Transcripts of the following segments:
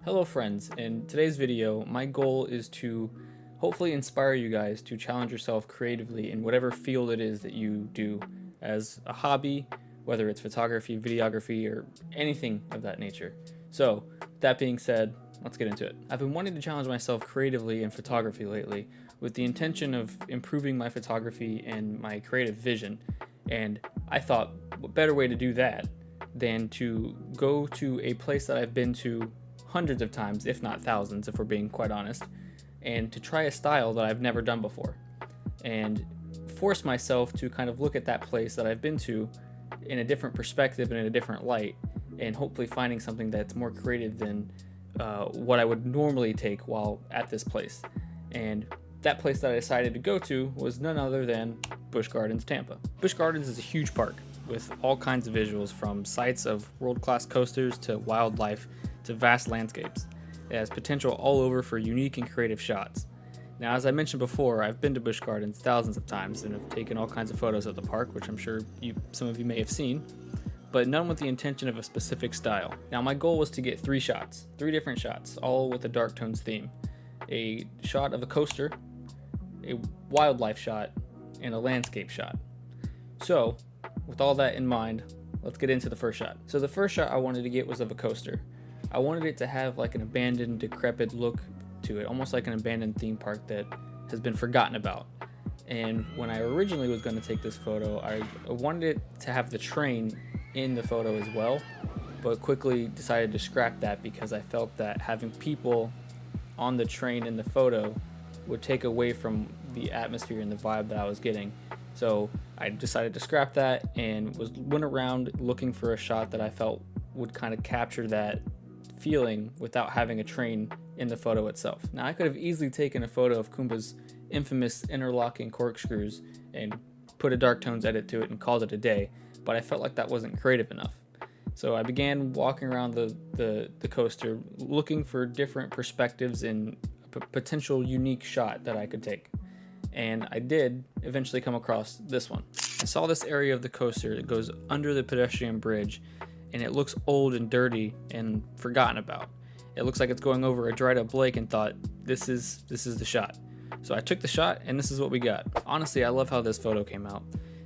Hello friends, in today's video my goal is to hopefully inspire you guys to challenge yourself creatively in whatever field it is that you do as a hobby, whether it's photography, videography, or anything of that nature. So that being said, let's get into it. I've been wanting to challenge myself creatively in photography lately with the intention of improving my photography and my creative vision, and I thought what better way to do that than to go to a place that I've been to hundreds of times, if not thousands, if we're being quite honest, and to try a style that I've never done before, and force myself to kind of look at that place that I've been to in a different perspective and in a different light, and hopefully finding something that's more creative than what I would normally take while at this place. And that place that I decided to go to was none other than Busch Gardens, Tampa. Busch Gardens is a huge park with all kinds of visuals, from sights of world-class coasters to wildlife to vast landscapes. It has potential all over for unique and creative shots. Now, as I mentioned before, I've been to Busch Gardens thousands of times and have taken all kinds of photos of the park, which I'm sure some of you may have seen, but none with the intention of a specific style. Now, my goal was to get three different shots, all with a dark tones theme. A shot of a coaster, a wildlife shot, and a landscape shot. So, with all that in mind, let's get into the first shot. So the first shot I wanted to get was of a coaster. I wanted it to have like an abandoned, decrepit look to it, almost like an abandoned theme park that has been forgotten about. And when I originally was going to take this photo, I wanted it to have the train in the photo as well, but quickly decided to scrap that because I felt that having people on the train in the photo would take away from the atmosphere and the vibe that I was getting. So I decided to scrap that and went around looking for a shot that I felt would kind of capture that feeling without having a train in the photo itself. Now, I could have easily taken a photo of Kumba's infamous interlocking corkscrews and put a dark tones edit to it and called it a day, but I felt like that wasn't creative enough. So I began walking around the coaster looking for different perspectives and a potential unique shot that I could take. And I did eventually come across this one. I saw this area of the coaster that goes under the pedestrian bridge, and it looks old and dirty and forgotten about. It looks like it's going over a dried up lake, and thought, this is the shot. So I took the shot, and this is what we got. Honestly, I love how this photo came out.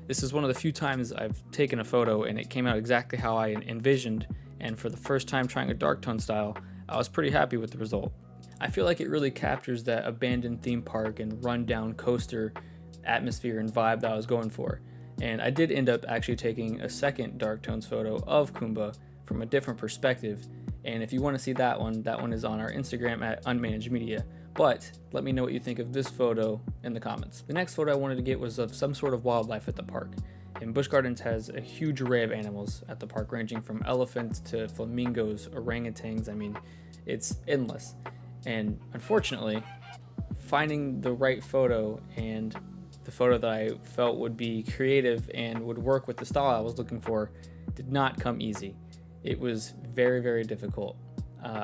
This is one of the few times I've taken a photo and it came out exactly how I envisioned, and for the first time trying a dark tone style, I was pretty happy with the result. I feel like it really captures that abandoned theme park and rundown coaster atmosphere and vibe that I was going for. And I did end up actually taking a second dark tones photo of Kumba from a different perspective. And if you want to see that one is on our Instagram at Unmanaged Media. But let me know what you think of this photo in the comments. The next photo I wanted to get was of some sort of wildlife at the park. And Busch Gardens has a huge array of animals at the park, ranging from elephants to flamingos, orangutans. I mean, it's endless. And unfortunately, finding the right photo and the photo that I felt would be creative and would work with the style I was looking for did not come easy. It was very, very difficult.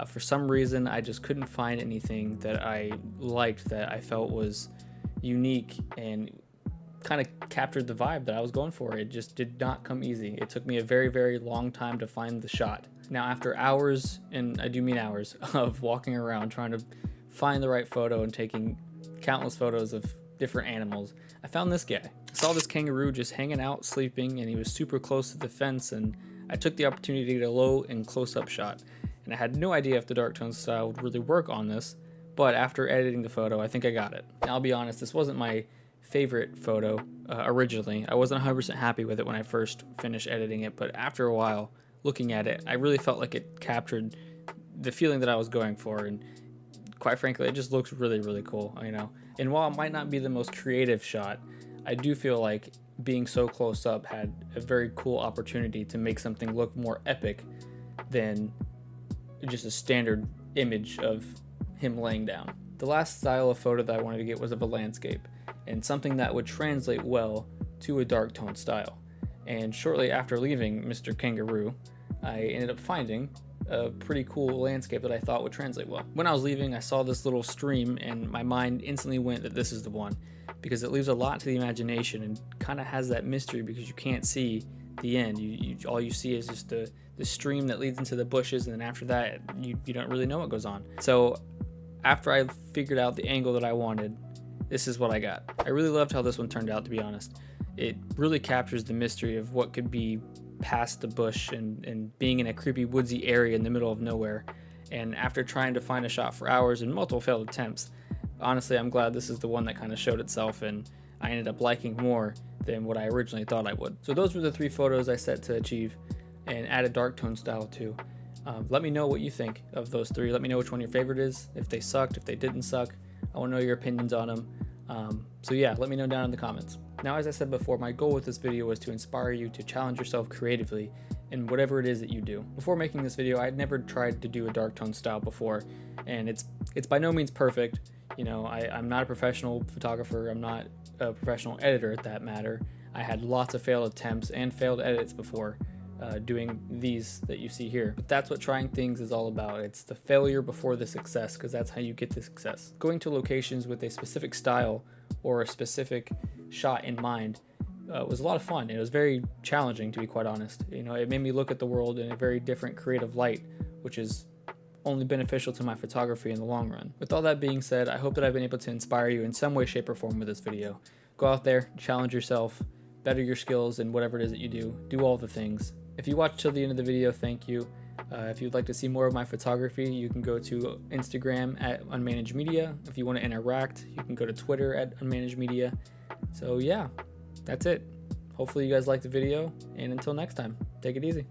For some reason, I just couldn't find anything that I liked that I felt was unique and kind of captured the vibe that I was going for. It just did not come easy. It took me a very, very long time to find the shot. Now, after hours, and I do mean hours, of walking around trying to find the right photo and taking countless photos of different animals, I found this guy. I saw this kangaroo just hanging out, sleeping, and he was super close to the fence, and I took the opportunity to get a low and close-up shot. And I had no idea if the dark tone style would really work on this, but after editing the photo, I think I got it. Now, I'll be honest, this wasn't my favorite photo originally. I wasn't 100% happy with it when I first finished editing it, but after a while, looking at it, I really felt like it captured the feeling that I was going for, and quite frankly, it just looks really, really cool, you know. And while it might not be the most creative shot, I do feel like being so close up had a very cool opportunity to make something look more epic than just a standard image of him laying down. The last style of photo that I wanted to get was of a landscape, and something that would translate well to a dark tone style. And shortly after leaving Mr. Kangaroo, I ended up finding a pretty cool landscape that I thought would translate well. When I was leaving, I saw this little stream, and my mind instantly went that this is the one, because it leaves a lot to the imagination and kind of has that mystery because you can't see the end. All you see is just the stream that leads into the bushes, and then after that you don't really know what goes on. So after I figured out the angle that I wanted, this is what I got. I really loved how this one turned out, to be honest. It really captures the mystery of what could be past the bush and being in a creepy woodsy area in the middle of nowhere. And after trying to find a shot for hours and multiple failed attempts, honestly, I'm glad this is the one that kind of showed itself, and I ended up liking more than what I originally thought I would. So those were the 3 photos I set to achieve and add a dark tone style to. Let me know what you think of those 3. Let me know which one your favorite is, if they sucked, if they didn't suck. I want to know your opinions on them. So yeah, let me know down in the comments. Now, as I said before, my goal with this video was to inspire you to challenge yourself creatively in whatever it is that you do. Before making this video, I'd never tried to do a dark tone style before, and it's by no means perfect. You know, I'm not a professional photographer. I'm not a professional editor at that matter. I had lots of failed attempts and failed edits before doing these that you see here. But that's what trying things is all about. It's the failure before the success, because that's how you get the success. Going to locations with a specific style or a specific shot in mind was a lot of fun. It was very challenging, to be quite honest. You know, it made me look at the world in a very different creative light, which is only beneficial to my photography in the long run. With all that being said, I hope that I've been able to inspire you in some way, shape, or form with this video. Go out there, challenge yourself, better your skills in whatever it is that you do. Do all the things. If you watched till the end of the video, thank you. If you'd like to see more of my photography, you can go to Instagram at Unmanaged Media. If you want to interact, you can go to Twitter at Unmanaged Media. So yeah, that's it. Hopefully you guys liked the video, and until next time, take it easy.